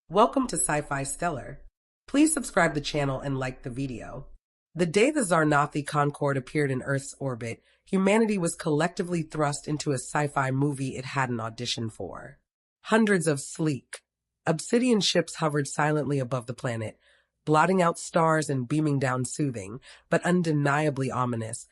Welcome to Sci-Fi Stellar. Please subscribe the channel and like the video. The day the Zarnathi Concorde appeared in Earth's orbit, humanity was collectively thrust into a sci-fi movie it hadn't auditioned for. Hundreds of sleek, obsidian ships hovered silently above the planet, blotting out stars and beaming down soothing, but undeniably ominous,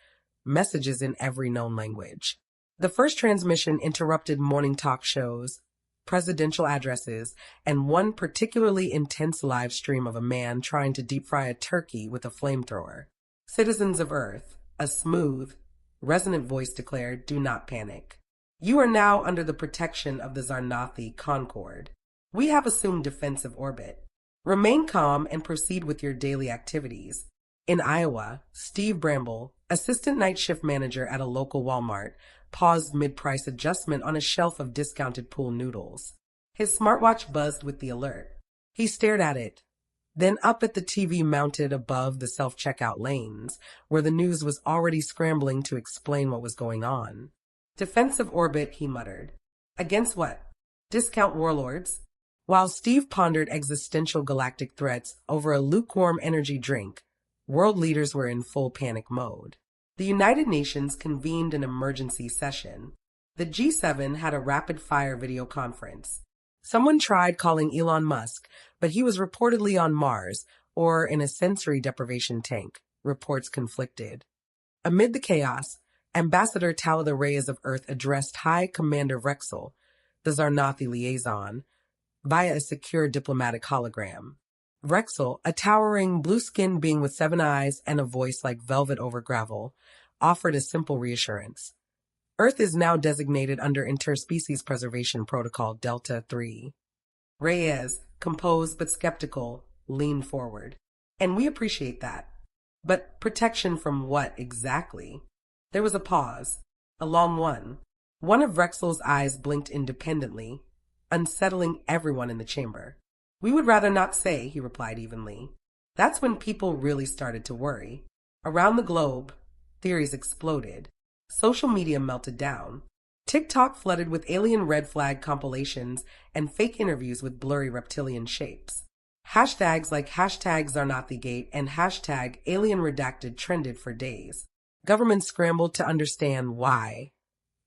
messages in every known language. The first transmission interrupted morning talk shows, presidential addresses, and one particularly intense live stream of a man trying to deep fry a turkey with a flamethrower. Citizens of Earth, a smooth, resonant voice declared, "Do not panic. You are now under the protection of the Zarnathi Concorde. We have assumed defensive orbit. Remain calm and proceed with your daily activities." In Iowa, Steve Bramble, assistant night shift manager at a local Walmart, paused mid-price adjustment on a shelf of discounted pool noodles. His smartwatch buzzed with the alert. He stared at it, then up at the TV mounted above the self-checkout lanes, where the news was already scrambling to explain what was going on. "Defensive orbit," he muttered. "Against what? Discount warlords?" While Steve pondered existential galactic threats over a lukewarm energy drink, world leaders were in full panic mode. The United Nations convened an emergency session. The G7 had a rapid-fire video conference. Someone tried calling Elon Musk, but he was reportedly on Mars or in a sensory deprivation tank. Reports conflicted. Amid the chaos, Ambassador Talida Reyes of Earth addressed High Commander Rexel, the Zarnathi liaison, via a secure diplomatic hologram. Rexel, a towering, blue-skinned being with 7 eyes and a voice like velvet over gravel, offered a simple reassurance. Earth is now designated under Interspecies Preservation Protocol Delta 3. Reyes, composed but skeptical, leaned forward. "And we appreciate that. But protection from what exactly?" There was a pause, a long one. One of Rexel's eyes blinked independently, unsettling everyone in the chamber. "We would rather not say," he replied evenly. That's when people really started to worry. Around the globe, theories exploded. Social media melted down. TikTok flooded with alien red flag compilations and fake interviews with blurry reptilian shapes. Hashtags like #ZarnathiGate and #AlienRedacted trended for days. Governments scrambled to understand why.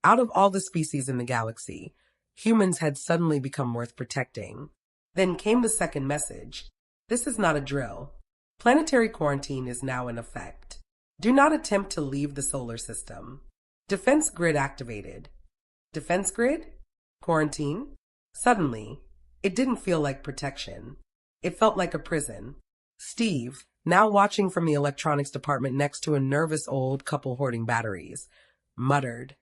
Out of all the species in the galaxy, humans had suddenly become worth protecting. Then came the second message. This is not a drill. Planetary quarantine is now in effect. Do not attempt to leave the solar system. Defense grid activated. Defense grid? Quarantine? Suddenly, it didn't feel like protection. It felt like a prison. Steve, now watching from the electronics department next to a nervous old couple hoarding batteries, muttered,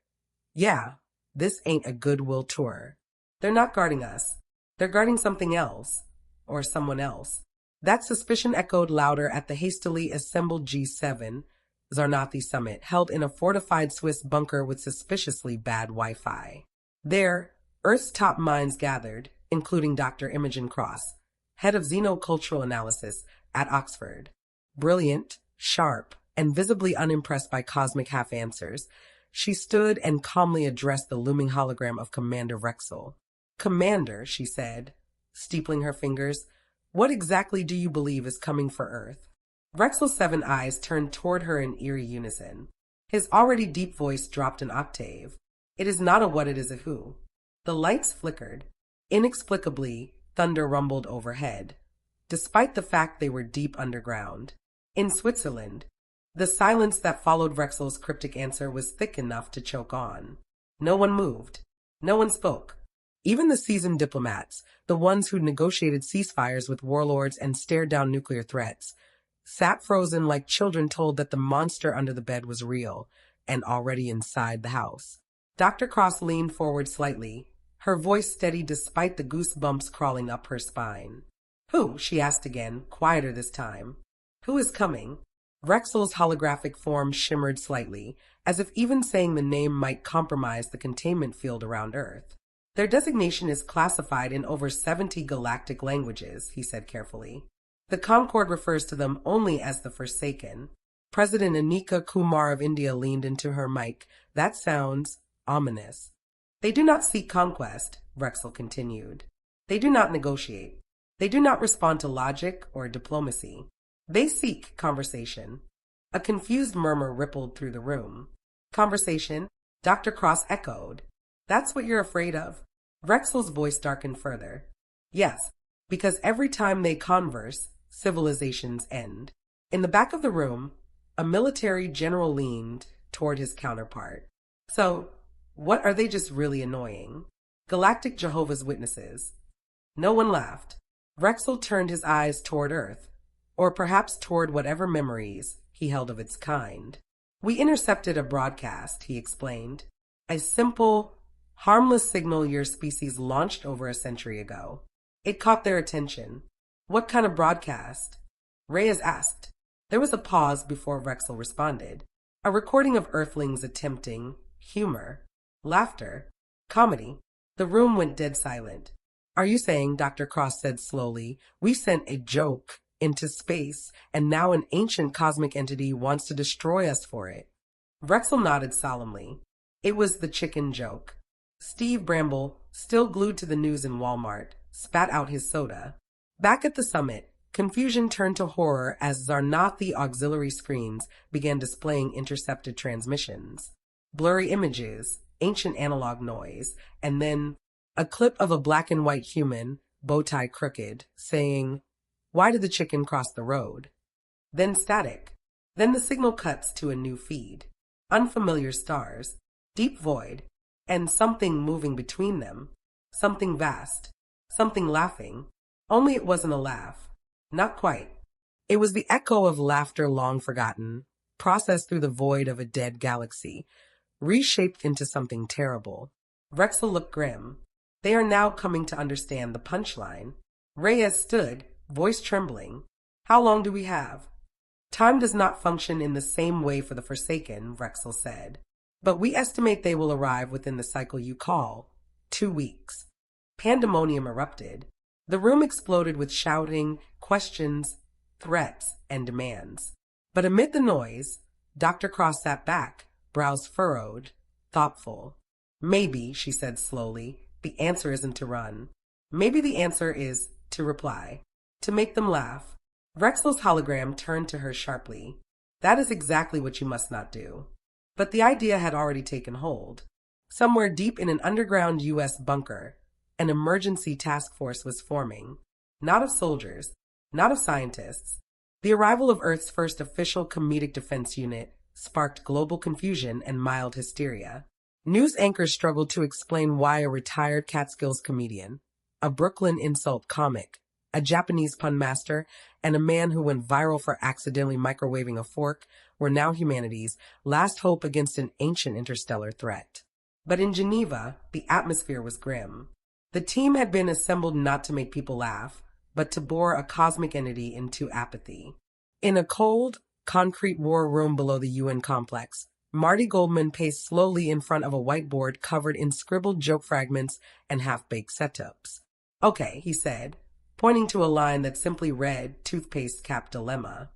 "Yeah, this ain't a goodwill tour. They're not guarding us. They're guarding something else, or someone else." That suspicion echoed louder at the hastily assembled G7 Zarnathi summit, held in a fortified Swiss bunker with suspiciously bad Wi-Fi. There, Earth's top minds gathered, including Dr. Imogen Cross, head of xenocultural analysis at Oxford. Brilliant, sharp, and visibly unimpressed by cosmic half-answers, she stood and calmly addressed the looming hologram of Commander Rexel. "Commander," she said, steepling her fingers, "what exactly do you believe is coming for Earth?" Rexel's 7 eyes turned toward her in eerie unison. His already deep voice dropped an octave. "It is not a what, it is a who." The lights flickered. Inexplicably, thunder rumbled overhead, despite the fact they were deep underground. In Switzerland, the silence that followed Rexel's cryptic answer was thick enough to choke on. No one moved. No one spoke. Even the seasoned diplomats, the ones who negotiated ceasefires with warlords and stared down nuclear threats, sat frozen like children told that the monster under the bed was real and already inside the house. Dr. Cross leaned forward slightly, her voice steady despite the goosebumps crawling up her spine. "Who?" she asked again, quieter this time. "Who is coming?" Rexel's holographic form shimmered slightly, as if even saying the name might compromise the containment field around Earth. "Their designation is classified in over 70 galactic languages," he said carefully. "The Concorde refers to them only as the Forsaken." President Anika Kumar of India leaned into her mic. "That sounds ominous." "They do not seek conquest," Rexel continued. "They do not negotiate. They do not respond to logic or diplomacy. They seek conversation. A confused murmur rippled through the room. Conversation? Dr. Cross echoed. That's what you're afraid of? Rexel's voice darkened further. Yes, because every time they converse, civilizations end. In the back of the room, a military general leaned toward his counterpart. So, what are they just really annoying? Galactic Jehovah's Witnesses. No one laughed. Rexel turned his eyes toward Earth, or perhaps toward whatever memories he held of its kind. We intercepted a broadcast, he explained. A simple, harmless signal your species launched over a century ago. It caught their attention. What kind of broadcast? Reyes asked. There was a pause before Rexel responded. A recording of Earthlings attempting humor, laughter, comedy. The room went dead silent. Are you saying, Dr. Cross said slowly, we sent a joke into space, and now an ancient cosmic entity wants to destroy us for it? Rexel nodded solemnly. It was the chicken joke. Steve Bramble, still glued to the news in Walmart, spat out his soda. Back at the summit, confusion turned to horror as Zarnathi auxiliary screens began displaying intercepted transmissions. Blurry images, ancient analog noise, and then a clip of a black and white human, bow tie crooked, saying, "Why did the chicken cross the road?" Then static. Then the signal cuts to a new feed. Unfamiliar stars, deep void, and something moving between them. Something vast. Something laughing. Only it wasn't a laugh. Not quite. It was the echo of laughter long forgotten, processed through the void of a dead galaxy, reshaped into something terrible. Rexel looked grim. They are now coming to understand the punchline. Reyes stood, voice trembling. How long do we have? Time does not function in the same way for the Forsaken, Rexel said. But we estimate they will arrive within the cycle you call 2 weeks. Pandemonium erupted. The room exploded with shouting, questions, threats, and demands. But amid the noise, Dr. Cross sat back, brows furrowed, thoughtful. Maybe, she said slowly, the answer isn't to run. Maybe the answer is to reply, to make them laugh. Rexel's hologram turned to her sharply. That is exactly what you must not do. But the idea had already taken hold. Somewhere deep in an underground U.S. bunker, an emergency task force was forming. Not of soldiers, not of scientists. The arrival of Earth's first official comedic defense unit sparked global confusion and mild hysteria. News anchors struggled to explain why a retired Catskills comedian, a Brooklyn insult comic, a Japanese pun master, and a man who went viral for accidentally microwaving a fork were now humanity's last hope against an ancient interstellar threat. But in Geneva, the atmosphere was grim. The team had been assembled not to make people laugh, but to bore a cosmic entity into apathy. In a cold, concrete war room below the UN complex, Marty Goldman paced slowly in front of a whiteboard covered in scribbled joke fragments and half-baked setups. Okay, he said, pointing to a line that simply read, toothpaste cap dilemma.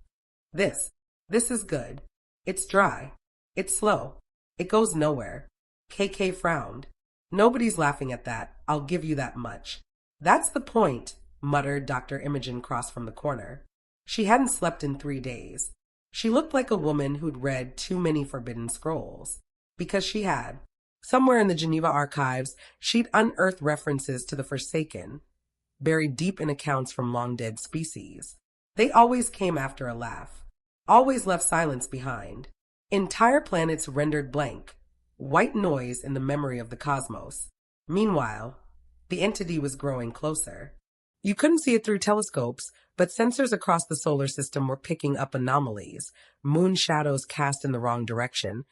This is good. It's dry. It's slow. It goes nowhere. KK frowned. Nobody's laughing at that, I'll give you that much. That's the point, muttered Dr. Imogen Cross from the corner. She hadn't slept in 3 days. She looked like a woman who'd read too many forbidden scrolls. Because she had. Somewhere in the Geneva archives, she'd unearthed references to the Forsaken, buried deep in accounts from long-dead species. They always came after a laugh. Always left silence behind. Entire planets rendered blank. White noise in the memory of the cosmos. Meanwhile, the entity was growing closer. You couldn't see it through telescopes, but sensors across the solar system were picking up anomalies, moon shadows cast in the wrong direction,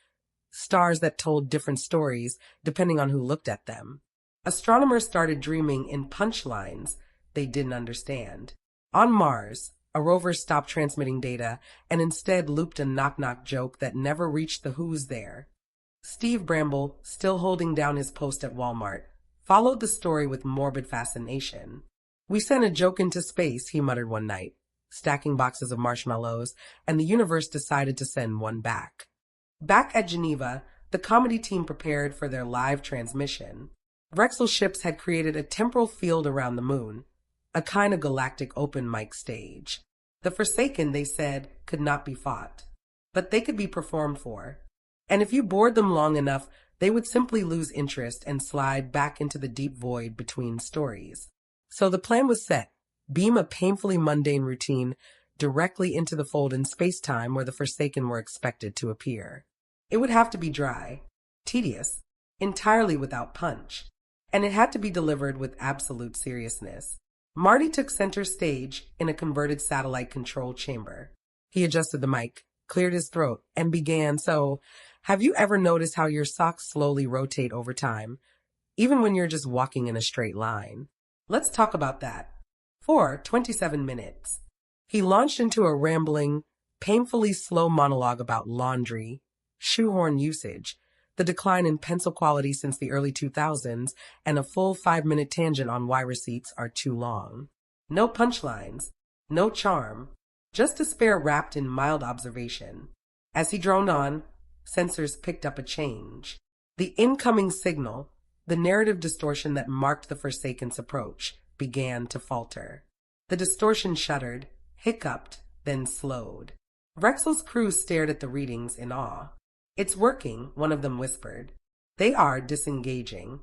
stars that told different stories depending on who looked at them. Astronomers started dreaming in punchlines they didn't understand. On Mars, a rover stopped transmitting data and instead looped a knock-knock joke that never reached the who's there. Steve Bramble, still holding down his post at Walmart, followed the story with morbid fascination. We sent a joke into space, he muttered one night, stacking boxes of marshmallows, and the universe decided to send one back. Back at Geneva, the comedy team prepared for their live transmission. Rexel's ships had created a temporal field around the moon, a kind of galactic open mic stage. The Forsaken, they said, could not be fought, but they could be performed for. And if you bored them long enough, they would simply lose interest and slide back into the deep void between stories. So the plan was set. Beam a painfully mundane routine directly into the fold in space-time where the Forsaken were expected to appear. It would have to be dry, tedious, entirely without punch, and it had to be delivered with absolute seriousness. Marty took center stage in a converted satellite control chamber. He adjusted the mic, cleared his throat, and began, "So, have you ever noticed how your socks slowly rotate over time, even when you're just walking in a straight line? Let's talk about that." For 27 minutes, he launched into a rambling, painfully slow monologue about laundry, shoehorn usage, the decline in pencil quality since the early 2000s, and a full 5-minute tangent on why receipts are too long. No punchlines, no charm, just despair wrapped in mild observation. As he droned on, sensors picked up a change. The incoming signal, the narrative distortion that marked the Forsaken's approach, began to falter. The distortion shuddered, hiccuped, then slowed. Rexel's crew stared at the readings in awe. "It's working," one of them whispered. "They are disengaging."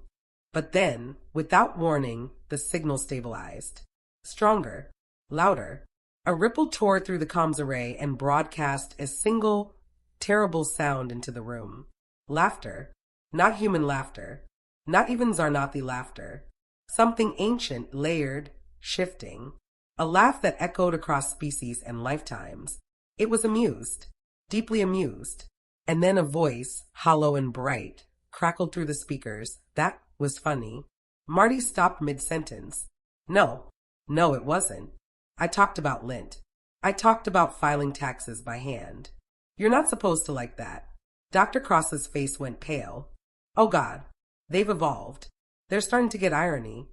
But then, without warning, the signal stabilized. Stronger, louder. A ripple tore through the comms array and broadcast a single, terrible sound into the room. Laughter. Not human laughter. Not even Zarnathi laughter. Something ancient, layered, shifting. A laugh that echoed across species and lifetimes. It was amused. Deeply amused. And then a voice, hollow and bright, crackled through the speakers. "That was funny." Marty stopped mid-sentence. No, it wasn't. "I talked about lint. I talked about filing taxes by hand. You're not supposed to like that." Dr. Cross's face went pale. "Oh God, they've evolved. They're starting to get irony."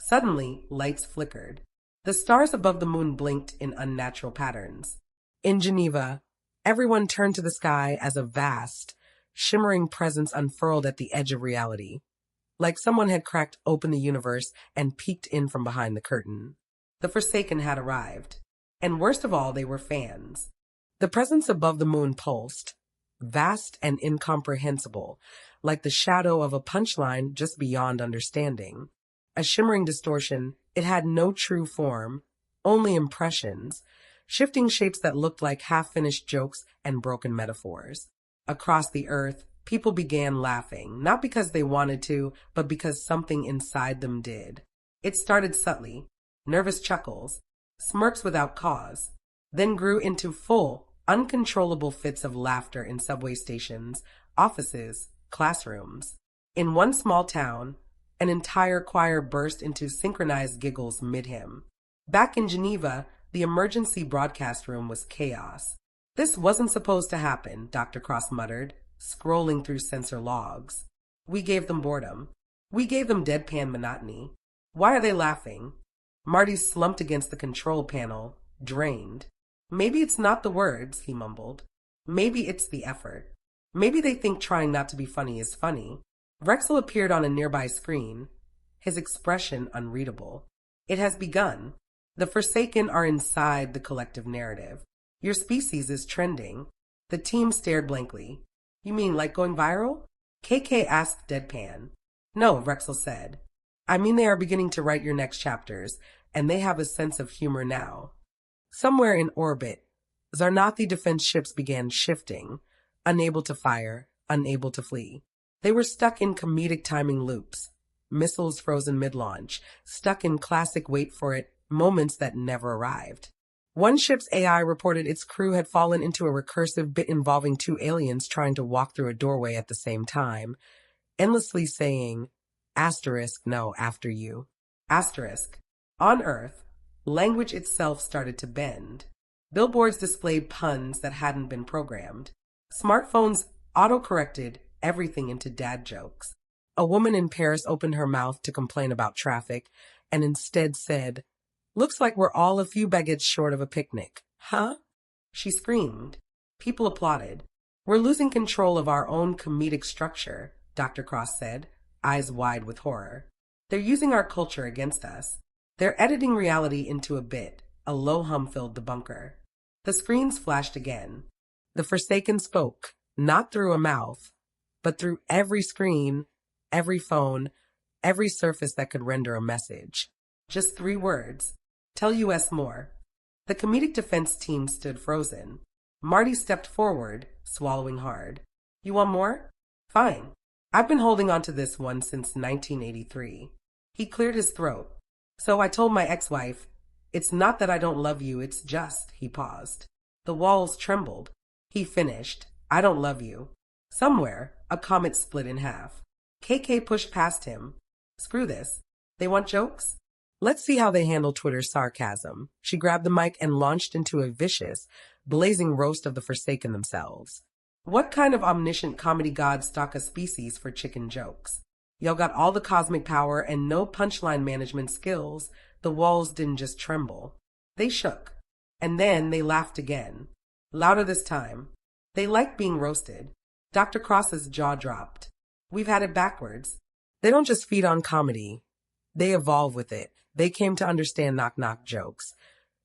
Suddenly, lights flickered. The stars above the moon blinked in unnatural patterns. In Geneva, everyone turned to the sky as a vast, shimmering presence unfurled at the edge of reality, like someone had cracked open the universe and peeked in from behind the curtain. The Forsaken had arrived, and worst of all, they were fans. The presence above the moon pulsed, vast and incomprehensible, like the shadow of a punchline just beyond understanding. A shimmering distortion, it had no true form, only impressions, shifting shapes that looked like half-finished jokes and broken metaphors. Across the earth, people began laughing, not because they wanted to, but because something inside them did. It started subtly, nervous chuckles, smirks without cause, then grew into full, uncontrollable fits of laughter in subway stations, offices, classrooms. In one small town, an entire choir burst into synchronized giggles mid-hymn. Back in Geneva, the emergency broadcast room was chaos. "This wasn't supposed to happen," Dr. Cross muttered, scrolling through sensor logs. "We gave them boredom. We gave them deadpan monotony. Why are they laughing?" Marty slumped against the control panel, drained. "Maybe it's not the words," he mumbled. "Maybe it's the effort. Maybe they think trying not to be funny is funny." Rexel appeared on a nearby screen, his expression unreadable. "It has begun. The Forsaken are inside the collective narrative. Your species is trending." The team stared blankly. "You mean like going viral?" KK asked deadpan. "No," Rexel said. "I mean they are beginning to write your next chapters, and they have a sense of humor now." Somewhere in orbit, Zarnathi defense ships began shifting, unable to fire, unable to flee. They were stuck in comedic timing loops, missiles frozen mid-launch, stuck in classic wait-for-it moments that never arrived. One ship's AI reported its crew had fallen into a recursive bit involving two aliens trying to walk through a doorway at the same time, endlessly saying, "No, after you." On Earth, language itself started to bend. Billboards displayed puns that hadn't been programmed. Smartphones auto-corrected everything into dad jokes. A woman in Paris opened her mouth to complain about traffic and instead said, "Looks like we're all a few baguettes short of a picnic." "Huh?" She screamed. People applauded. "We're losing control of our own comedic structure," Dr. Cross said, eyes wide with horror. "They're using our culture against us." They're editing reality into a bit. A low hum filled the bunker. The screens flashed again. The Forsaken spoke, not through a mouth, but through every screen, every phone, every surface that could render a message. Just 3 words. Tell US more. The comedic defense team stood frozen. Marty stepped forward, swallowing hard. You want more? Fine. I've been holding on to this one since 1983. He cleared his throat. So I told my ex-wife, it's not that I don't love you, it's just, he paused. The walls trembled. He finished, I don't love you. Somewhere, a comet split in half. KK pushed past him. Screw this. They want jokes? Let's see how they handle Twitter's sarcasm. She grabbed the mic and launched into a vicious, blazing roast of the Forsaken themselves. What kind of omniscient comedy god stock a species for chicken jokes? Y'all got all the cosmic power and no punchline management skills. The walls didn't just tremble. They shook. And then they laughed again. Louder this time. They liked being roasted. Dr. Cross's jaw dropped. We've had it backwards. They don't just feed on comedy. They evolve with it. They came to understand knock-knock jokes,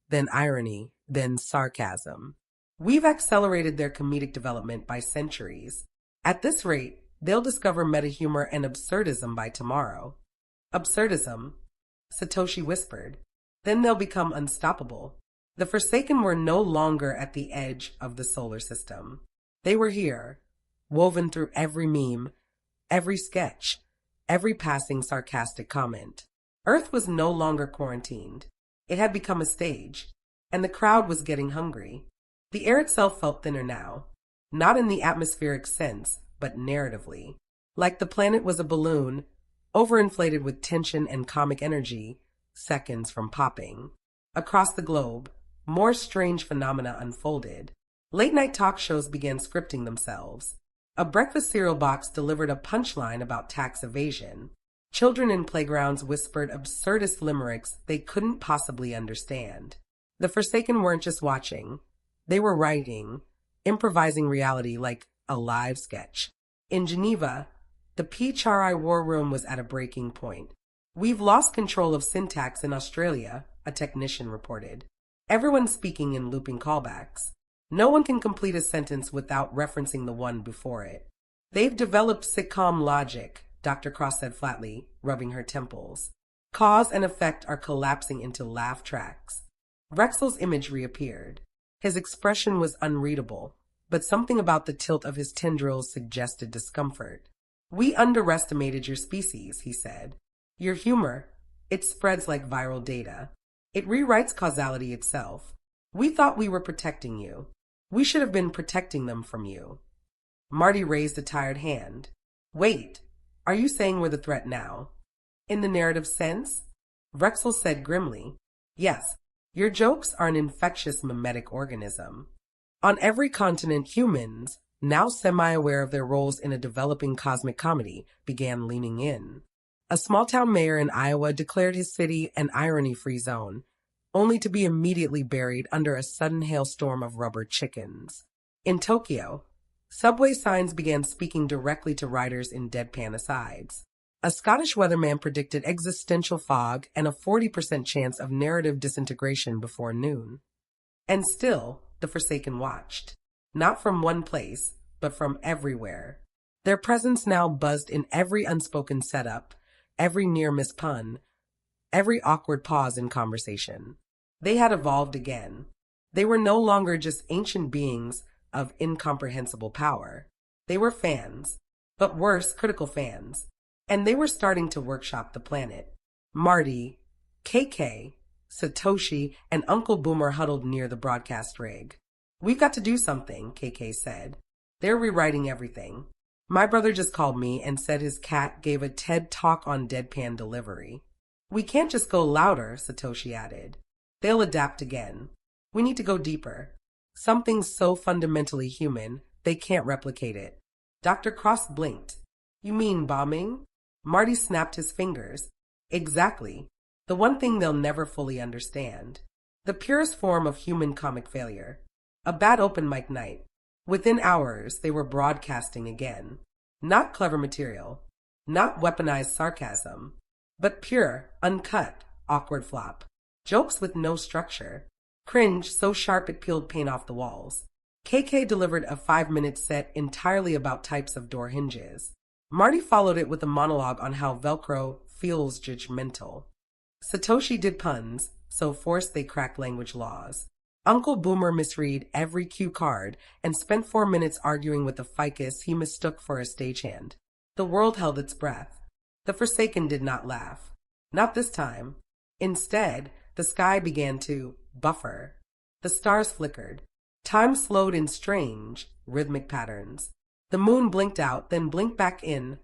then irony, then sarcasm. We've accelerated their comedic development by centuries. At this rate, they'll discover meta-humor and absurdism by tomorrow. Absurdism, Satoshi whispered. Then they'll become unstoppable. The Forsaken were no longer at the edge of the solar system. They were here, woven through every meme, every sketch, every passing sarcastic comment. Earth was no longer quarantined. It had become a stage, and the crowd was getting hungry. The air itself felt thinner now, not in the atmospheric sense, but narratively. Like the planet was a balloon, overinflated with tension and comic energy, seconds from popping. Across the globe, more strange phenomena unfolded. Late-night talk shows began scripting themselves. A breakfast cereal box delivered a punchline about tax evasion. Children in playgrounds whispered absurdist limericks they couldn't possibly understand. The Forsaken weren't just watching. They were writing, improvising reality like a live sketch. In Geneva, the PHRI war room was at a breaking point. We've lost control of syntax in Australia, a technician reported. Everyone's speaking in looping callbacks. No one can complete a sentence without referencing the one before it. They've developed sitcom logic, Dr. Cross said flatly, rubbing her temples. Cause and effect are collapsing into laugh tracks. Rexel's image reappeared. His expression was unreadable, but something about the tilt of his tendrils suggested discomfort. We underestimated your species, he said. Your humor, it spreads like viral data. It rewrites causality itself. We thought we were protecting you. We should have been protecting them from you. Marty raised a tired hand. Wait, are you saying we're the threat now? In the narrative sense? Rexel said grimly. Yes, your jokes are an infectious mimetic organism. On every continent, humans, now semi-aware of their roles in a developing cosmic comedy, began leaning in. A small-town mayor in Iowa declared his city an irony-free zone, only to be immediately buried under a sudden hailstorm of rubber chickens. In Tokyo, subway signs began speaking directly to riders in deadpan asides. A Scottish weatherman predicted existential fog and a 40% chance of narrative disintegration before noon. And still, the Forsaken watched. Not from one place, but from everywhere. Their presence now buzzed in every unspoken setup, every near-miss pun, every awkward pause in conversation. They had evolved again. They were no longer just ancient beings of incomprehensible power. They were fans, but worse, critical fans. And they were starting to workshop the planet. Marty, KK, Satoshi, and Uncle Boomer huddled near the broadcast rig. We've got to do something, KK said. They're rewriting everything. My brother just called me and said his cat gave a TED talk on deadpan delivery. We can't just go louder, Satoshi added. They'll adapt again. We need to go deeper. Something so fundamentally human, they can't replicate it. Dr. Cross blinked. You mean bombing? Marty snapped his fingers. Exactly. The one thing they'll never fully understand. The purest form of human comic failure. A bad open mic night. Within hours, they were broadcasting again. Not clever material. Not weaponized sarcasm. But pure, uncut, awkward flop. Jokes with no structure. Cringe so sharp it peeled paint off the walls. KK delivered a 5-minute set entirely about types of door hinges. Marty followed it with a monologue on how Velcro feels judgmental. Satoshi did puns, so forced they cracked language laws. Uncle Boomer misread every cue card and spent 4 minutes arguing with a ficus he mistook for a stagehand. The world held its breath. The Forsaken did not laugh. Not this time. Instead, the sky began to buffer. The stars flickered. Time slowed in strange, rhythmic patterns. The moon blinked out, then blinked back in,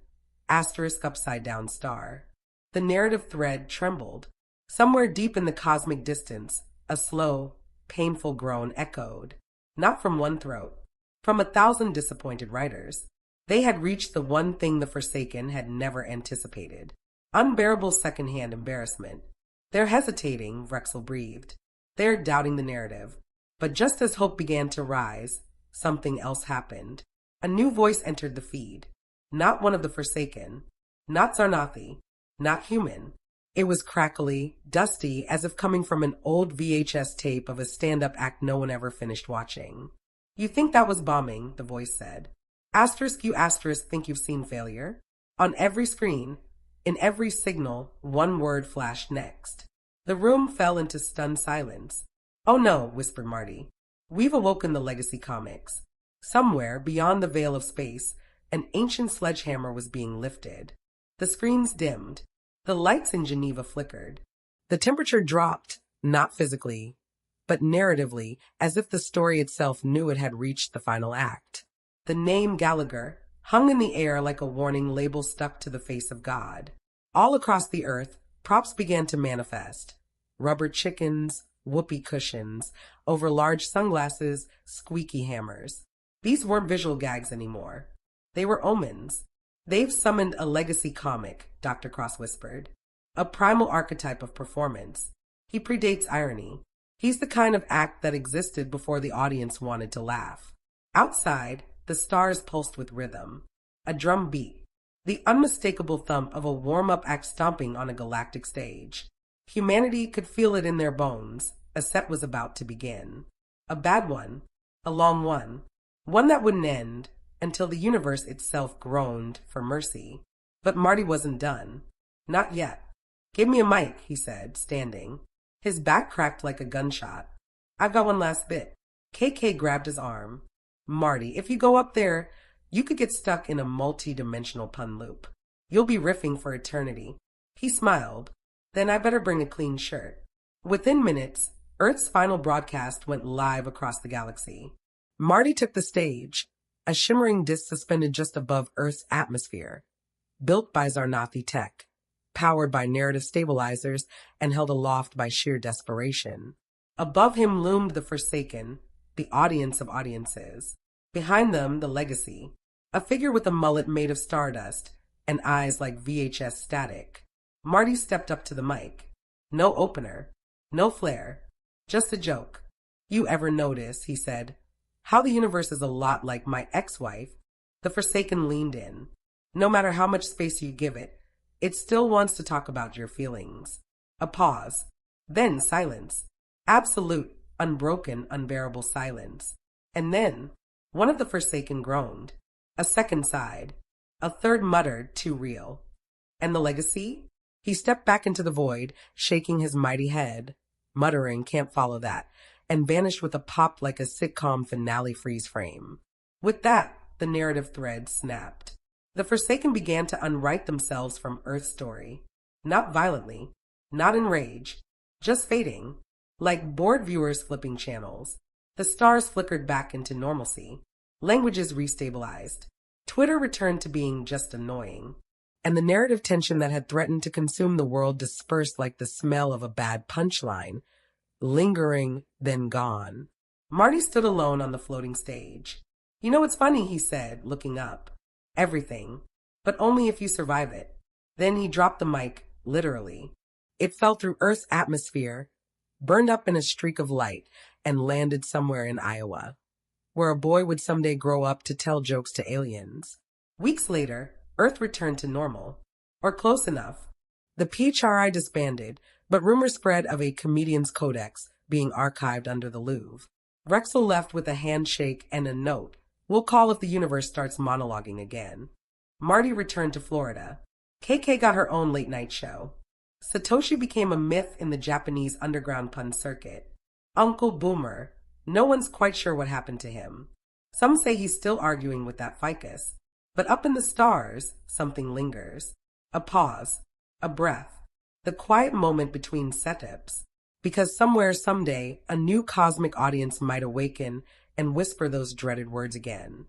asterisk upside down star. The narrative thread trembled. Somewhere deep in the cosmic distance, a slow, painful groan echoed. Not from one throat, from 1,000 disappointed writers. They had reached the one thing the Forsaken had never anticipated. Unbearable secondhand embarrassment. They're hesitating, Vrexel breathed. They're doubting the narrative. But just as hope began to rise, something else happened. A new voice entered the feed. Not one of the Forsaken. Not Zarnathi. Not human. It was crackly, dusty, as if coming from an old VHS tape of a stand-up act no one ever finished watching. You think that was bombing, the voice said. Asterisk you asterisk think you've seen failure? On every screen, in every signal, one word flashed next. The room fell into stunned silence. Oh no, whispered Marty. We've awoken the legacy comics. Somewhere, beyond the veil of space, an ancient sledgehammer was being lifted. The screens dimmed. The lights in Geneva flickered. The temperature dropped, not physically, but narratively, as if the story itself knew it had reached the final act. The name Gallagher hung in the air like a warning label stuck to the face of God. All across the earth, props began to manifest. Rubber chickens, whoopee cushions, over large sunglasses, squeaky hammers. These weren't visual gags anymore. They were omens. They've summoned a legacy comic, Dr. Cross whispered. A primal archetype of performance. He predates irony. He's the kind of act that existed before the audience wanted to laugh. Outside, the stars pulsed with rhythm. A drum beat. The unmistakable thump of a warm-up act stomping on a galactic stage. Humanity could feel it in their bones. A set was about to begin. A bad one. A long one. One that wouldn't end until the universe itself groaned for mercy. But Marty wasn't done. Not yet. Give me a mic, he said, standing. His back cracked like a gunshot. I've got one last bit. KK grabbed his arm. Marty, if you go up there, you could get stuck in a multi-dimensional pun loop. You'll be riffing for eternity. He smiled. Then I better bring a clean shirt. Within minutes, Earth's final broadcast went live across the galaxy. Marty took the stage, a shimmering disc suspended just above Earth's atmosphere, built by Zarnathi tech, powered by narrative stabilizers and held aloft by sheer desperation. Above him loomed the Forsaken, the audience of audiences. Behind them, the legacy, a figure with a mullet made of stardust and eyes like VHS static. Marty stepped up to the mic. No opener, no flair, just a joke. You ever notice, he said, how the universe is a lot like my ex-wife? The Forsaken leaned in. No matter how much space you give it, it still wants to talk about your feelings. A pause. Then silence. Absolute, unbroken, unbearable silence. And then, one of the Forsaken groaned. A second sighed. A third muttered, too real. And the legacy? He stepped back into the void, shaking his mighty head, muttering, can't follow that, and vanished with a pop like a sitcom finale freeze frame. With that, the narrative thread snapped. The Forsaken began to unwrite themselves from Earth's story. Not violently, not in rage, just fading, like bored viewers flipping channels. The stars flickered back into normalcy. Languages restabilized. Twitter returned to being just annoying. And the narrative tension that had threatened to consume the world dispersed like the smell of a bad punchline, lingering, then gone. Marty stood alone on the floating stage. You know what's funny, he said, looking up. Everything. But only if you survive it. Then he dropped the mic, literally. It fell through Earth's atmosphere, burned up in a streak of light, and landed somewhere in Iowa, where a boy would someday grow up to tell jokes to aliens. Weeks later, Earth returned to normal. Or close enough. The PHRI disbanded, but rumors spread of a comedian's codex being archived under the Louvre. Rexel left with a handshake and a note. "We'll call if the universe starts monologuing again." Marty returned to Florida. KK got her own late-night show. Satoshi became a myth in the Japanese underground pun circuit. Uncle Boomer. No one's quite sure what happened to him. Some say he's still arguing with that ficus. But up in the stars, something lingers. A pause. A breath. The quiet moment between setups. Because somewhere, someday, a new cosmic audience might awaken and whisper those dreaded words again.